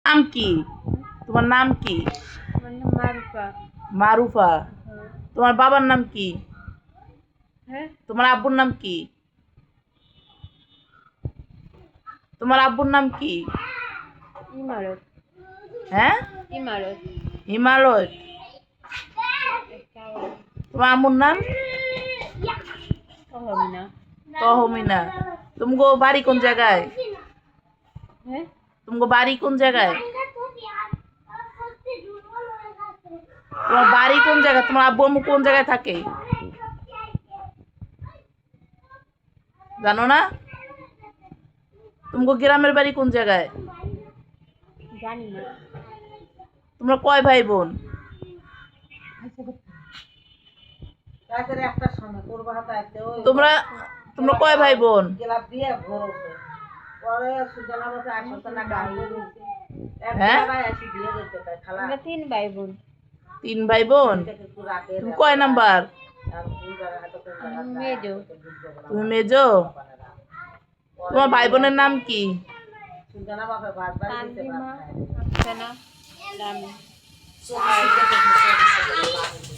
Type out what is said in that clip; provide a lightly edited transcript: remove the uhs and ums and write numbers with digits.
নাম কি? তোমার নাম কি? আমার নাম মারুফা। মারুফা। তোমার বাবার নাম কি? হ্যাঁ, তোমার আব্বুর নাম কি? তোমার আব্বুর নাম কি? ইমারত। হ্যাঁ, ইমারত। হিমালয়। তোমার আম্মুর নাম? তহমিনা। তহমিনা। তুমগো বাড়ি কোন জায়গায়? হ্যাঁ, তুমগো বাড়ি কোন জায়গায়? তোমার বাড়ি কোন জায়গায়? তোমার আব্বু আম্মু কোন জায়গায় থাকে জানো না? তুমগো গ্রামের বাড়ি কোন জায়গায়? জানি না। তোমরা কয় ভাই বোন? তোমরা তোমরা কয় ভাই বোন? হ্যাঁ, আমরা 3 ভাই বোন। 3 ভাই বোন। তুমি কয় নাম্বার? আমি মেজো। তুমি মেজো। তোমার ভাই বোনের নাম কি? তানজিমা, আফসানা, রামি।